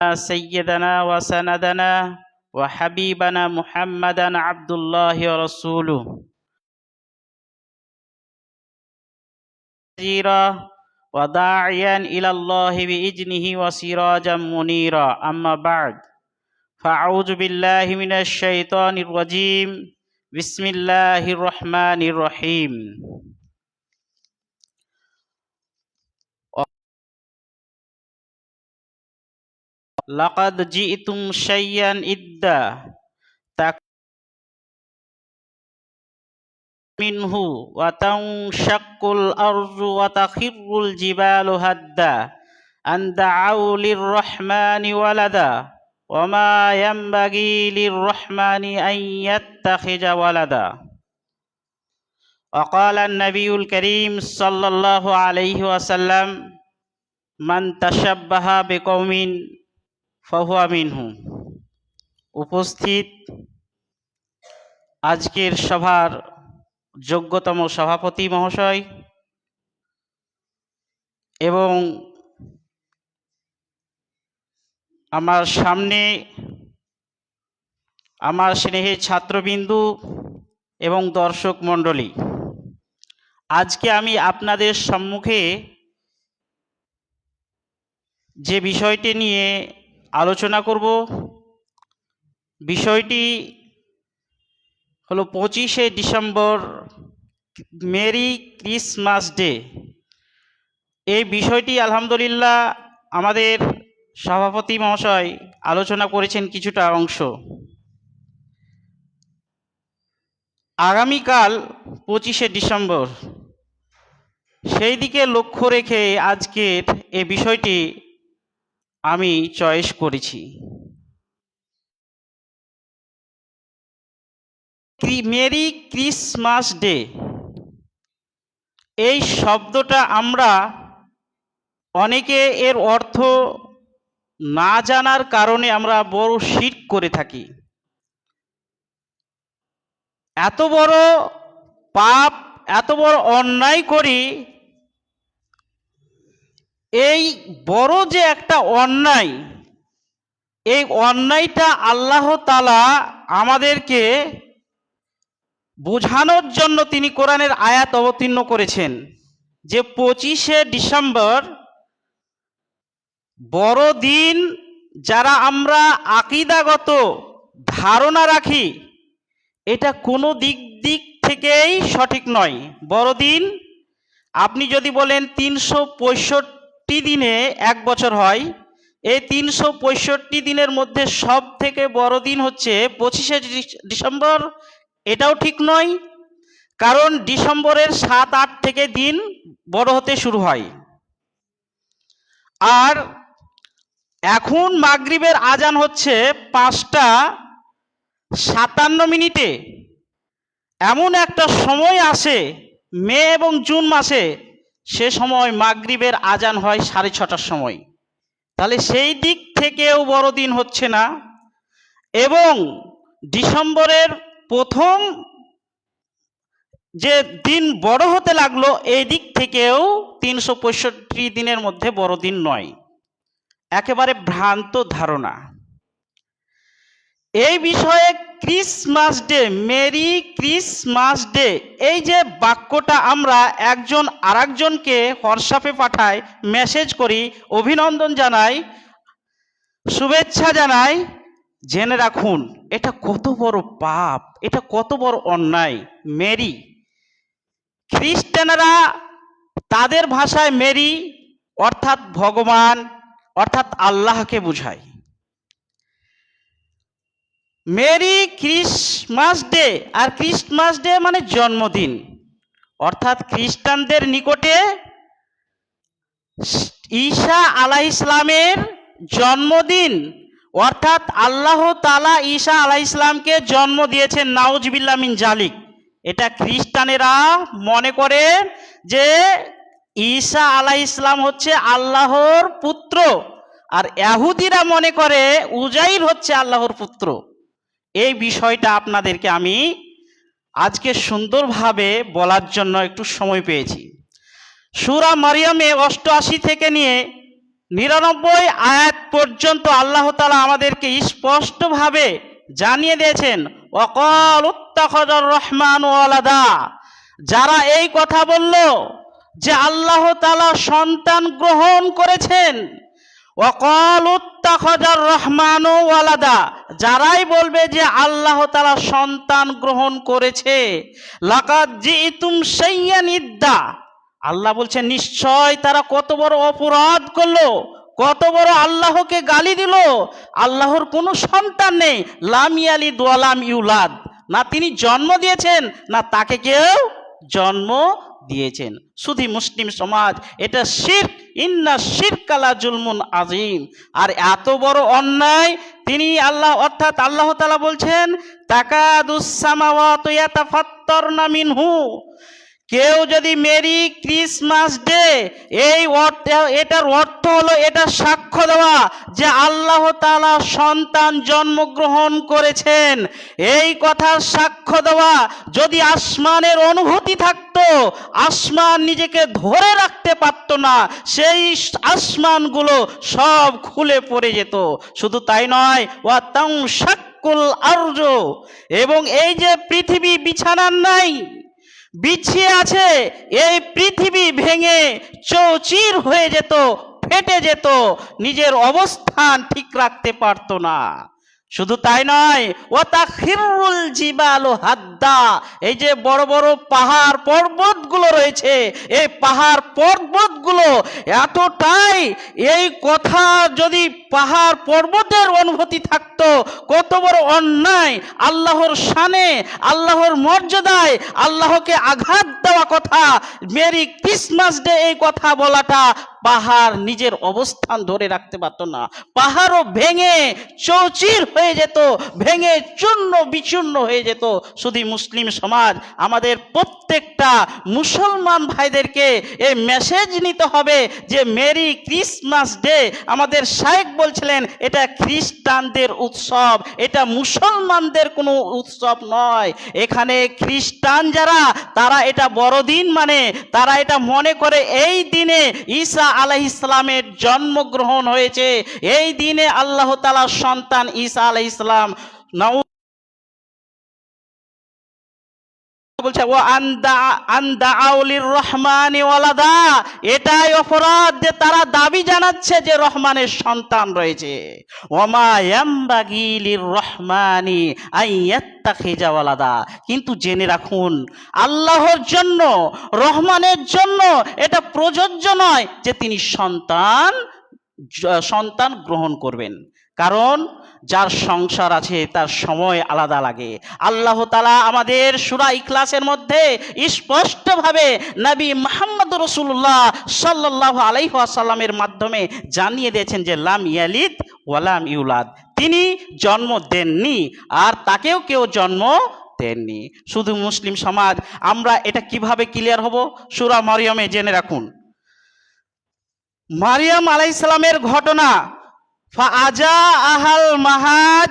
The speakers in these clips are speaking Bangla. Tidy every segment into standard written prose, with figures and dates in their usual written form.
سيدنا وسندنا وحبيبنا محمدا عبد الله ورسوله وداعيا إلى الله بإذنه وسراجا منيرا أما بعد فأعوذ بالله من الشيطان الرجيم بسم الله الرحمن الرحيم لقد جئتم شيئا إدا منه وتنشق الأرض وتخر الجبال هدا أن دعوا للرحمن ولدا وما ينبغي للرحمن أن يتخذ ولدا وقال النبي الكريم صلى الله عليه وسلم من تشبه بقوم ফাহুয়া মিনহু। উপস্থিত আজকের সভার যোগ্যতম সভাপতি মহাশয় এবং আমার সামনে আমার স্নেহের ছাত্রবিন্দু এবং দর্শক মণ্ডলী, আজকে আমি আপনাদের সম্মুখে যে বিষয়টি নিয়ে আলোচনা করব, বিষয়টি হলো 25শে ডিসেম্বর মেরি ক্রিসমাস ডে। এই বিষয়টি আলহামদুলিল্লাহ আমাদের সভাপতি মহাশয় আলোচনা করেছেন কিছুটা অংশ। আগামীকাল 25শে ডিসেম্বর, সেই দিকে লক্ষ্য রেখে আজকের এই বিষয়টি আমি চয়েস করেছি। মেরি ক্রিসমাস ডে এই শব্দটা আমরা অনেকে এর অর্থ না জানার কারণে আমরা বড় শিরক করে থাকি। এত বড় পাপ, এত বড় অন্যায় করি, এই বড় যে একটা অন্যায়, এই অন্যায়টা আল্লাহ তাআলা আমাদেরকে বোঝানোর জন্য তিনি কোরআনের আয়াত অবতীর্ণ করেছেন যে 25শে ডিসেম্বর বড়দিন, যারা আমরা আকীদাগত ধারণা রাখি এটা কোনো দিক থেকেই সঠিক নয়। বড়দিন আপনি যদি বলেন 365 দিনে এক বছর হয়, এই 365 দিনের মধ্যে সব থেকে বড় দিন হচ্ছে 25শে ডিসেম্বর, এটাও ঠিক নয়, কারণ ডিসেম্বরের 7-8 থেকে দিন বড় হতে শুরু হয়। আর এখন মাগরিবের আজান হচ্ছে 5টা 57 এমন একটা সময় আসে মে এবং জুন মাসে, সে সময় মাগরিবের আজান হয় 6:30টার সময়। তাহলে সেই দিক থেকেও বড়দিন হচ্ছে না, এবং ডিসেম্বরের প্রথম যে দিন বড় হতে লাগলো এই দিক থেকেও 365 দিনের মধ্যে বড়দিন নয়। একেবারে ভ্রান্ত ধারণা। এই বিষয়ে Christmas day, merry Christmas day, এই যে বাক্যটা আমরা একজন আরেকজনকে হোয়াটসঅ্যাপে পাঠাই, মেসেজ করি, অভিনন্দন জানাই, শুভেচ্ছা জানাই, জেনে রাখুন এটা কত বড় পাপ, এটা কত বড় অন্যায়। মেরি, খ্রিস্টানরা তাদের ভাষায় মেরি অর্থাৎ ভগবান, অর্থাৎ আল্লাহকে বোঝায়। মেরি ক্রিসমাস ডে, আর ক্রিসমাস ডে মানে জন্মদিন, অর্থাৎ খ্রিস্টানদের নিকটে ঈসা আলাইহিস সালামের জন্মদিন, অর্থাৎ আল্লাহ তাআলা ঈসা আলাইহিস সালামকে জন্ম দিয়েছেন, নাউজুবিল্লাহ মিন জালিক। এটা খ্রিস্টানেরা মনে করে যে ঈসা আলাইহিস সালাম হচ্ছে আল্লাহর পুত্র, আর ইহুদিরা মনে করে উজাইর হচ্ছে আল্লাহর পুত্র। এই বিষয়টা আপনাদেরকে আমি আজকে সুন্দরভাবে বলার জন্য একটু সময় পেয়েছি। সূরা মারিয়ামে 88 থেকে নিয়ে 99 আয়াত পর্যন্ত আল্লাহ তাআলা আমাদেরকে স্পষ্টভাবে জানিয়ে দিয়েছেন ওয়াকাল উত্তাখাযার রহমান ওয়ালাদা। যারা এই কথা বলল যে আল্লাহ তাআলা সন্তান গ্রহণ করেছেন, ওয়াকাল উত্তাখাযার রহমান ওয়ালাদা, যারাই বলবে যে আল্লাহ তাআলা সন্তান গ্রহণ করেছে, লাকাদ জিতুম শাইয়ান ইদ্দা, আল্লাহ বলছেন নিশ্চয় তারা কত বড় অপরাধ করলো, কত বড় আল্লাহকে গালি দিল। আল্লাহর কোনো সন্তান নেই, লাম ইয়ালিদ ওয়া লাম ইউলাদ, না তিনি জন্ম দিয়েছেন না তাকে কেউ জন্ম দিয়েছেন। শুধু মুসলিম সমাজ এটা শিরক, ইন্না শিরকা লা জুলমুন আযীম। আর এত বড় অন্যায় তিনি আল্লাহ অর্থাৎ আল্লাহ তাআলা বলছেন তাকাদুস সামাওয়াতু ইয়াতাফাত্তারনা মিনহু, কেউ যদি মেরি ক্রিসমাস ডে এই এটার অর্থ হলো এটা সাক্ষ্য দেওয়া যে আল্লাহ তাআলা সন্তান জন্মগ্রহণ করেছেন, এই কথার সাক্ষ্য দেওয়া, যদি আসমানের অনুভূতি থাকতো আসমান নিজেকে ধরে রাখতে পারতো না, সেই আসমানগুলো সব খুলে পড়ে যেত। শুধু তাই নয়, ওয়া তানশাক্কুল আরজু, এবং এই যে পৃথিবী বিছানার নাই বিছিয়ে আছে, এই পৃথিবী ভেঙে চৌচির হয়ে যেত, ফেটে যেত, নিজের অবস্থান ঠিক রাখতে পারতো না। শুধু তাই নয়, ওয়াতাখিরুল জিবালু হাদ্দা, এই যে বড় বড় পাহাড় পর্বতগুলো রয়েছে, এই পাহাড় পর্বতগুলো এতটাই, এই কথা যদি পাহাড় পর্বতের অনুভূতি থাকতো কত বড় অন্যায়, আল্লাহর শানে, আল্লাহর মর্যাদায় আল্লাহকে আঘাত দেওয়া কথা, মেরি ক্রিসমাস ডে এই কথা বলাটা, পাহাড় নিজের অবস্থান ধরে রাখতে পারতো না, পাহাড়ও ভেঙে চৌচির হয়ে যেত, ভেঙে চূর্ণ বিচূর্ণ হয়ে যেত। শুধু মুসলিম সমাজ আমাদের প্রত্যেকটা মুসলমান ভাইদেরকে এই মেসেজ নিতে হবে যে মেরি ক্রিসমাস ডে, আমাদের শায়েখ বলছিলেন এটা খ্রিস্টানদের উৎসব, এটা মুসলমানদের কোনো উৎসব নয়। এখানে খ্রিস্টান যারা তারা এটা বড়দিন মানে, তারা এটা মনে করে এই দিনে ঈসা আলাইহিস সালামের জন্মগ্রহণ হয়েছে, এই দিনে আল্লাহ তাআলার সন্তান ঈসা আলাইহিস সালাম বলছে ও আন্দা আউলির রহমানি ওয়ালাদা, এটাই অপরাধ যে তারা দাবি জানাচ্ছে যে রহমানের সন্তান রয়েছে। ওমা ইয়ামবাগি লির রহমানি আইয়াত্তাখিজা ওয়ালাদা, কিন্তু জেনে রাখুন আল্লাহর জন্য, রহমানের জন্য এটা প্রযোজ্য নয় যে তিনি সন্তান গ্রহণ করবেন, কারণ যার সংসার আছে তার সময় আলাদা লাগে। আল্লাহ তাআলা আমাদের সূরা ইখলাসের মধ্যে স্পষ্টভাবে নবী মুহাম্মদ রাসূলুল্লাহ সাল্লাল্লাহু আলাইহি ওয়াসাল্লামের মাধ্যমে জানিয়ে দিয়েছেন যে লাম ইয়ালিদ ওয়া লাম ইউলাদ, তিনি জন্ম দেননি আর তাকেও কেউ জন্ম দেননি। শুধু মুসলিম সমাজ আমরা এটা কিভাবে ক্লিয়ার হব, সূরা মারইয়ামে জেনে রাখুন মারইয়াম আলাইহিস সালামের ঘটনা, ফাআজা আহাল মাহাজ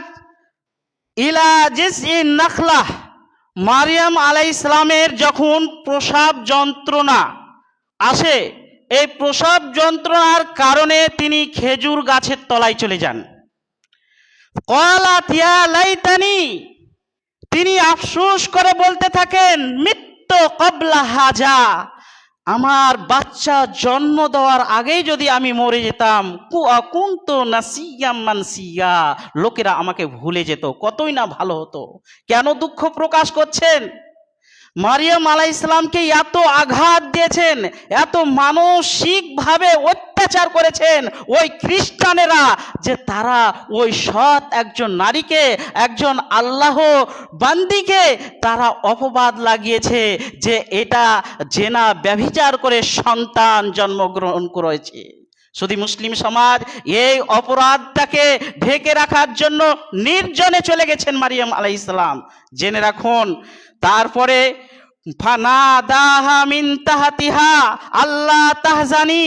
ইলা জিসইন নাখলাহ, মারইয়াম আলাইহিস সালামের যখন প্রসব যন্ত্রণা আসে, এই প্রসব যন্ত্রণার কারণে তিনি খেজুর গাছের তলায় চলে যান। ক্বালাত ইয়া লাইতানি, তিনি আফসোস করে বলতে থাকেন মিত্তু ক্বাবলা হাজা, আমার বাচ্চা জন্ম দেওয়ার আগেই যদি আমি মরে যেতাম, কুনতু নাসিয়াম মানসিয়া, লোকেরা আমাকে ভুলে যেত, কতই না ভালো হতো। কেন দুঃখ প্রকাশ করছেন? মারইয়াম আলাইহিস সালামকে এত আঘাত দিয়েছেন, এত মানসিকভাবে অত্যাচার করেছেন ওই খ্রিস্টানেরা, যে তারা ওই সৎ একজন নারীকে, একজন আল্লাহ বান্দিকে তারা অপবাদ লাগিয়েছে যে এটা জেনা ব্যভিচার করে সন্তান জন্মগ্রহণ করেছে। শুধু মুসলিম সমাজ এই অপরাধটাকে ঢেকে রাখার জন্য নির্জনে চলে গেছেন মারইয়াম আলাইহিস সালাম। জেনে রাখুন তারপরে ফানাদাহা মিন তাহতিহা আল্লাহ তাহজানি,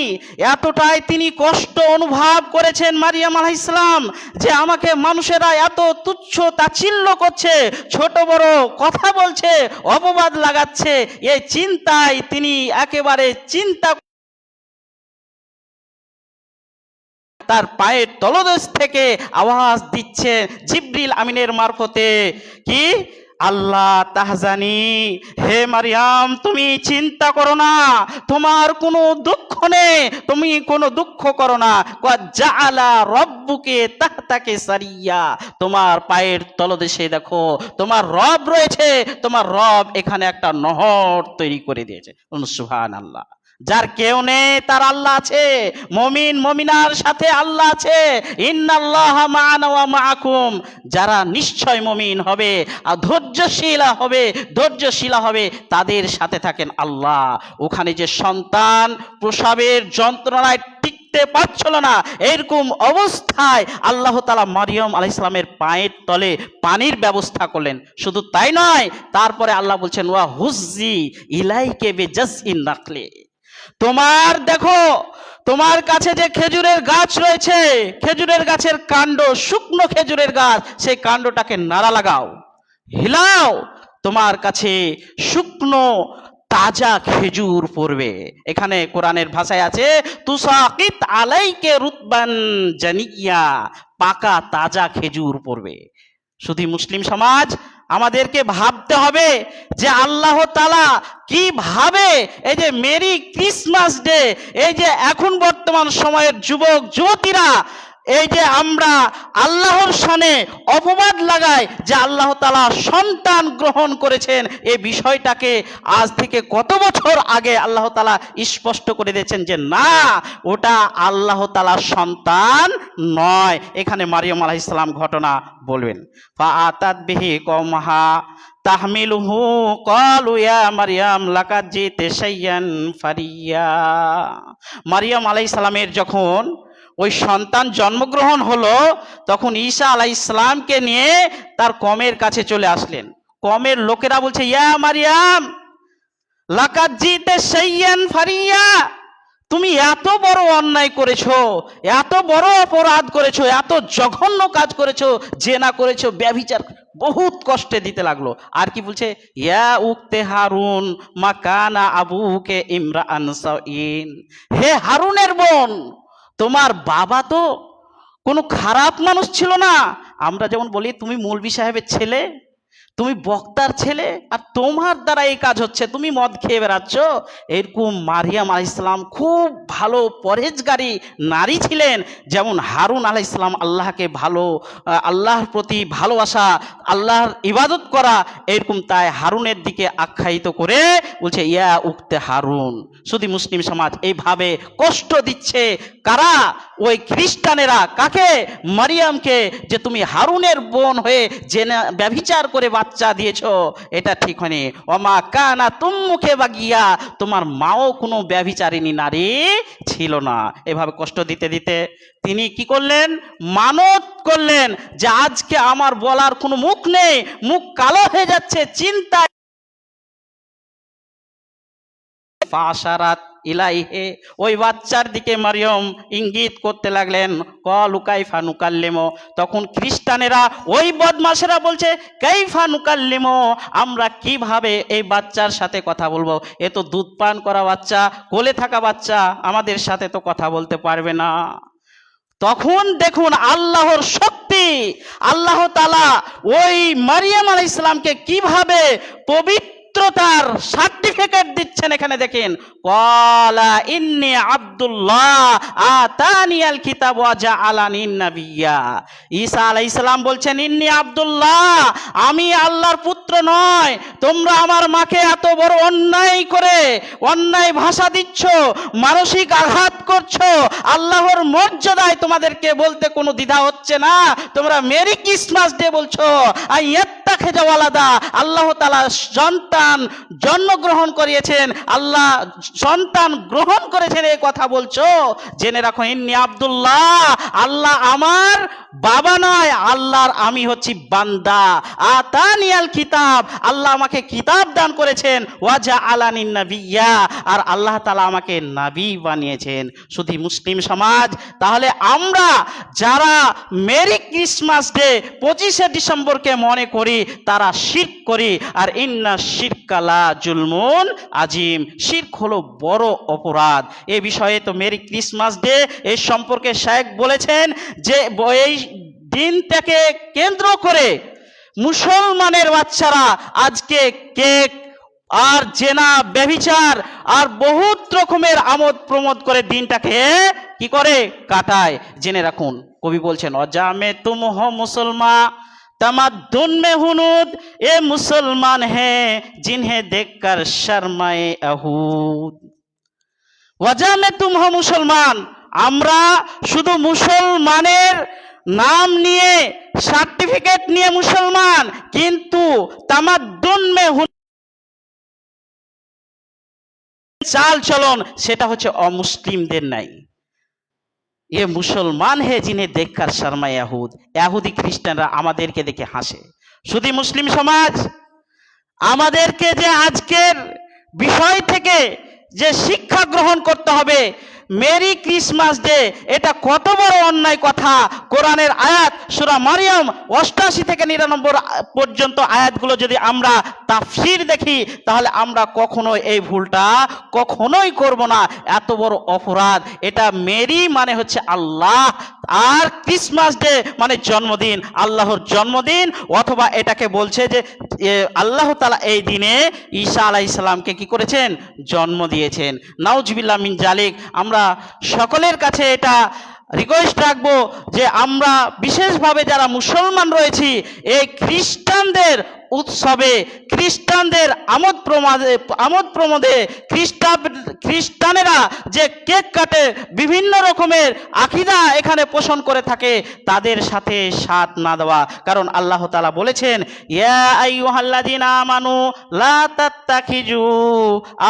এতটাই তিনি কষ্ট অনুভব করেছেন মারইয়াম আলাইহিস সালাম যে আমাকে মানুষেরা এত তুচ্ছ তাচ্ছিল্য করছে, ছোট বড় কথা বলছে, অপবাদ লাগাচ্ছে, এই চিন্তায় তিনি একেবারে চিন্তা তার পায়ের তলদেশ থেকে আওয়াজ দিচ্ছে জিবরিল আমিনের মারফতে, কি আল্লাহ তাহজানি, হে মারিয়াম তুমি চিন্তা করো না, তোমার কোনো দুঃখ নেই, তুমি কোনো দুঃখ করো না। কদ জাআলা রব্বুকে তাহতাকে সারিয়া, তোমার পায়ের তলদেশে দেখো তোমার রব রয়েছে, তোমার রব এখানে একটা নহর তৈরি করে দিয়েছে। সুবহানাল্লাহ। যার কেউ নেই তার আল্লাহ আছে, মুমিন মুমিনার সাথে আল্লাহ আছে। ইন্নাল্লাহা মা'ানা ওয়া মা'াকুম, যারা নিশ্চয় মুমিন হবে আর ধৈর্যশীলা হবে তাদের সাথে থাকেন আল্লাহ। ওখানে যে সন্তান প্রসবের যন্ত্রণায় টিকতে পারছিল না, এরকম অবস্থায় আল্লাহ তাআলা মারিয়াম আলাইহিস সালামের পায়ের তলে পানির ব্যবস্থা করলেন। শুধু তাই নয়, তারপরে আল্লাহ বলছেন ওয়া হুজ্জি ইলাইকে বিজাসইন নাখলি, তোমার দেখো তোমার কাছে যে খেজুরের গাছ রয়েছে, খেজুরের গাছের কাণ্ড, শুকনো খেজুরের গাছ, সেই কাণ্ডটাকে নাড়া লাগাও, হিলাও, তোমার কাছে শুকনো তাজা খেজুর পড়বে। এখানে কোরআনের ভাষায় আছে তুসাকিত আলাইকে রুতবান জানিয়া, পাকা তাজা খেজুর পড়বে। শুধু মুসলিম সমাজ আমাদেরকে ভাবতে হবে যে আল্লাহ তাআলা কিভাবে এই যে মেরি ক্রিসমাস ডে, এই যে এখন বর্তমান সময়ের যুবক যুবতীরা এই যে আমরা আল্লাহর শানে অপবাদ লাগাই যে আল্লাহ তাআলা সন্তান গ্রহণ করেছেন, এই বিষয়টাকে আজ থেকে কত বছর আগে আল্লাহ তাআলা স্পষ্ট করে দিয়েছেন যে না, ওটা আল্লাহ তাআলার সন্তান নয়। এখানে মারিয়াম আলাইহিস সালাম ঘটনা বলবেন। ফাআতাত বিহি কওমাহা তাহমিলুহু ক্বালু ইয়া মারিয়াম লাকাদ জিতে শাইয়ান ফারিয়া। মারিয়াম আলাইহিস সালামের যখন ওই সন্তান জন্মগ্রহণ হলো, তখন ঈসা আলাইহিস সালামকে নিয়ে তার কমের কাছে চলে আসলেন। কমের লোকেরা বলছে ইয়া মারিয়াম লাকাদ জিতে শাইয়ান ফারিয়া, তুমি এত বড় অন্যায় করেছো, এত বড় অপরাধ করেছো, এত জঘন্য কাজ করেছো, জেনা করেছো, ব্যভিচার, বহুত কষ্টে দিতে লাগলো। আর কি বলছে ইয়া উক্তে হারুন মা কানা আবুকে ইমরাআন সাইন, হে হারুনের বোন, তোমার বাবা তো কোনো খারাপ মানুষ ছিল না। আমরা যেমন বলি তুমি মৌলভী সাহেবের ছেলে, তুমি বক্তার ছেলে, আর তোমার দ্বারা এই কাজ হচ্ছে, তুমি মদ খেয়ে বেড়াচ্ছ। এরকম মারিয়াম আলাইহিস সালাম খুব ভালো পরহেজগারী নারী ছিলেন। যেমন হারুন আলাইহিস সালাম আল্লাহকে ভালো, আল্লাহর প্রতি ভালোবাসা, আল্লাহর ইবাদত করা, এরকম তাই হারুনের দিকে আখ্যায়িত করে বলছে ইয়া উক্তে হারুন। শুধু মুসলিম সমাজ এইভাবে কষ্ট দিচ্ছে কারা? ওই খ্রিস্টানেরা। কাকে? মারিয়ামকে, যে তুমি হারুনের বোন হয়ে জেনে ব্যভিচার করে বাচ্চা দিয়েছো, এটা ঠিক হয়নি। ওমা কানা তুম্মুকে বাগিয়া, তোমার মাও কোনো ব্যভিচারিণী নারী ছিল না। এভাবে কষ্ট দিতে দিতে তিনি কি করলেন? মানত করলেন যে আজকে আমার বলার কোনো মুখ নেই, মুখ কালো হয়ে যাচ্ছে চিন্তায়। ফাশারাত ইলাইহে, ওই বাচ্চার দিকে মারিয়াম ইঙ্গিত করতে লাগলেন ক্বালু কাইফা নুকাল্লিমু। তখন খ্রিস্টানেরা, ওই বদমাশেরা বলছে কাইফা নুকাল্লিমু, আমরা কিভাবে এই বাচ্চার সাথে কথা বলবো? এ তো দুধ পান করা বাচ্চা, কোলে থাকা বাচ্চা, আমাদের সাথে তো কথা বলতে পারবে না। তখন দেখুন আল্লাহর শক্তি, আল্লাহ তাআলা ওই মারিয়াম আলাইহিস সালামকে কিভাবে পবিত্রতার সার্টিফিকেট দিচ্ছেন। এখানে দেখেন ক্বালা ইন্নী আব্দুল্লাহ আতানিয়াল কিতাব ওয়া জাআলানি নাবিয়্যা। ঈসা আলাইহিস সালাম বলছেন ইন্নী আব্দুল্লাহ, আমি আল্লাহর পুত্র নয়। তোমরা আমার মাকে এত বড় অন্যায় করে অন্যায় ভাষা দিচ্ছ, মানসিক আঘাত করছো, আল্লাহর মর্যাদায় তোমাদেরকে বলতে কোনো দ্বিধা হচ্ছে না। তোমরা মেরি ক্রিসমাস ডে বলছো, আইয়াত্তাখিযা ওয়ালাদা, আল্লাহ তাআলা সন্তান জন্মগ্রহণ করিয়েছেন, আল্লাহ সন্তান গ্রহণ করেছেন, এই কথা বলছো। জেনে রাখো ইন্নী আব্দুল্লাহ, আল্লাহ আমার বাবা নয়, আল্লাহর আমি হচ্ছি বান্দা। আতানিয়াল কিতাব, আল্লাহ আমাকে কিতাব দান করেছেন। ওয়া জাআলানি নাবিয়্যা, আর আল্লাহ তাআলা আমাকে নবী বানিয়েছেন। শুধু মুসলিম সমাজ, তাহলে আমরা যারা মেরি ক্রিসমাস ডে 25শে ডিসেম্বরকে মনে করি, তারা শিরক করি। আর ইন্না শিরক শিরকালা জুলমুন আজিম, শিরক হলো বড় অপরাধ। এ বিষয়ে তো মেরি ক্রিসমাস ডে এই সম্পর্কে শায়েখ বলেছেন যে এই দিনটাকে কেন্দ্র করে মুসলমানের বাচ্চারা আজকে কেক আর জেনা ব্যভিচার আর বহুত রকমের আমোদ প্রমোদ করে দিনটাকে কি করে কাটায়। জেনে রাখুন, কবি বলছেন অজামে তুম হো মুসলমান तमद्दुन में हुनूद ए मुसलमान है जिन्हें देखकर शर्माए अहूद। वजह में तुम हो मुसलमान, আমরা শুধু মুসলমানের নাম নিয়ে সার্টিফিকেট নিয়ে মুসলমান, কিন্তু তামাদ্দুন মে চাল চলন সেটা হচ্ছে অমুসলিমদের নাই। এ মুসলমান হে জিনে দেখকার শর্মা ইয়াহুদ, ইয়াহুদি খ্রিস্টানরা আমাদেরকে দেখে হাসে। শুধু মুসলিম সমাজ আমাদেরকে যে আজকের বিষয় থেকে যে শিক্ষা গ্রহণ করতে হবে, মেরি ক্রিসমাস ডে এটা কত বড় অন্যায় কথা। কোরআনের আয়াত সূরা মারিয়াম 88 থেকে 99 পর্যন্ত আয়াতগুলো যদি আমরা তাফসীর দেখি তাহলে আমরা কখনো এই ভুলটা কখনোই করব না। এত বড় অপরাধ এটা। মেরি মানে হচ্ছে আল্লাহ, আর ক্রিসমাস ডে মানে জন্মদিন, আল্লাহর জন্মদিন। অথবা এটাকে বলছে যে আল্লাহ তাআলা এই দিনে ঈসা আলাইহিস সালামকে কি করেছেন, জন্ম দিয়েছেন। নাউজুবিল্লাহ মিন জালিক। আমরা সকলের কাছে এটা রিকোয়েস্ট রাখবো যে আমরা বিশেষভাবে যারা মুসলমান রয়েছি এই খ্রিস্টানদের উৎসবে, খ্রিস্টানদের আমোদ প্রমোদে খ্রিস্টানেরা যে কেক কাটে, বিভিন্ন রকমের আকিদা এখানে পোষণ করে থাকে, তাদের সাথে সাথ না দেওয়া। কারণ আল্লাহ তাআলা বলেছেন ইয়া আইয়ুহাল্লাযিনা আমানু লা তাত্তাখিজু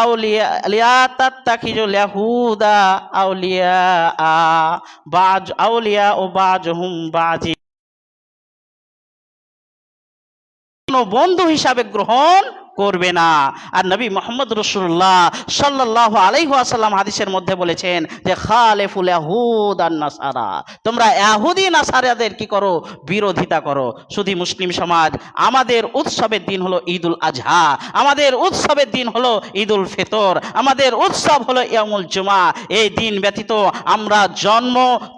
আউলিয়া লা তাত্তাখিজু ইয়াহুদা আউলিয়া বাজ আউলিয়া ও বাজহুম বাজি, বন্ধু হিসাবে গ্রহণ করবে না। আর নবী মুহাম্মদ রাসূলুল্লাহ সাল্লাল্লাহু আলাইহি ওয়াসাল্লাম হাদিসের মধ্যে বলেছেন যে খালিফুল ইয়াহুদ আন নাসারা, তোমরা ইহুদি নাসারাদের কি করো, বিরোধিতা করো। শুধু মুসলিম সমাজ আমাদের উৎসবের দিন হলো ঈদুল আজহা, আমাদের উৎসবের দিন হলো ঈদুল ফিতর, আমাদের উৎসব হলো ইয়ামুল জুমা। এই দিন ব্যতীত আমরা জন্ম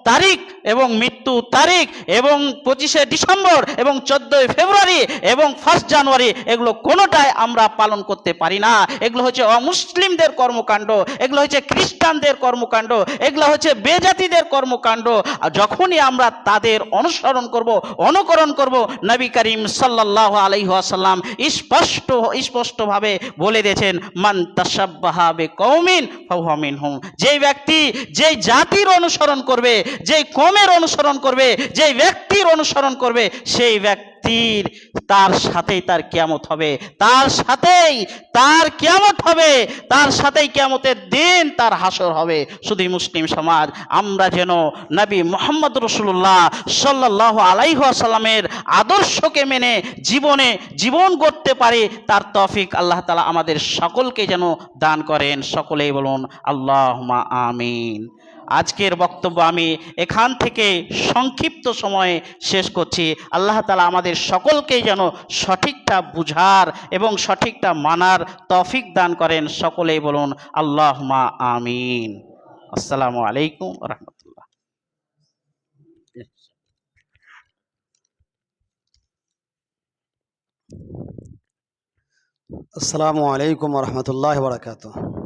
তারিখ এবং মৃত্যু তারিখ এবং 25শে ডিসেম্বর এবং 14ই ফেব্রুয়ারি এবং 1 জানুয়ারি এগুলো কোনোটাই আমরা পালন করতে পারি না। এগুলো হচ্ছে অমুসলিমদের কর্মকাণ্ড, এগুলো হচ্ছে খ্রিস্টানদের কর্মকাণ্ড, এগুলো হচ্ছে বেজাতিদের কর্মকাণ্ড। যখনই আমরা তাদের অনুসরণ করব, অনুকরণ করব, নবী করিম সাল্লাল্লাহু আলাইহি ওয়াসাল্লাম স্পষ্টভাবে বলে দিয়েছেন মান তাশাব্বাহা বিকওমিন ফাহুয়া মিনহুম। যেই ব্যক্তি যেই জাতির অনুসরণ করবে, যেই কওমের অনুসরণ করবে, যেই ব্যক্তির অনুসরণ করবে, সেই ব্যক্তির তার সাথেই তার কিয়ামত হবে, তার সাথেই তার কিয়ামত হবে, তার সাথেই কিয়ামতের দিন তার হাসর হবে। শুধু মুসলিম সমাজ আমরা যেন নবী মুহাম্মদ রাসূলুল্লাহ সাল্লাল্লাহু আলাইহি ওয়াসাল্লামের আদর্শকে মেনে জীবন গড়তে পারি, তার তৌফিক আল্লাহ তাআলা আমাদের সকলকে যেন দান করেন। সকলেই বলুন আল্লাহুম্মা আমিন। আজকের বক্তব্য আমি এখান থেকে সংক্ষিপ্ত সময়ে শেষ করছি। আল্লাহ তাআলা আমাদের সকলকেই যেন সঠিকটা বুঝার এবং সঠিকটা মানার তৌফিক দান করেন। সকলেই বলুন আল্লাহুম্মা আমিন। আসসালামু আলাইকুম ওয়া রাহমাতুল্লাহ। আসসালামু আলাইকুম ওয়া রাহমাতুল্লাহি ওয়া বারাকাতুহু।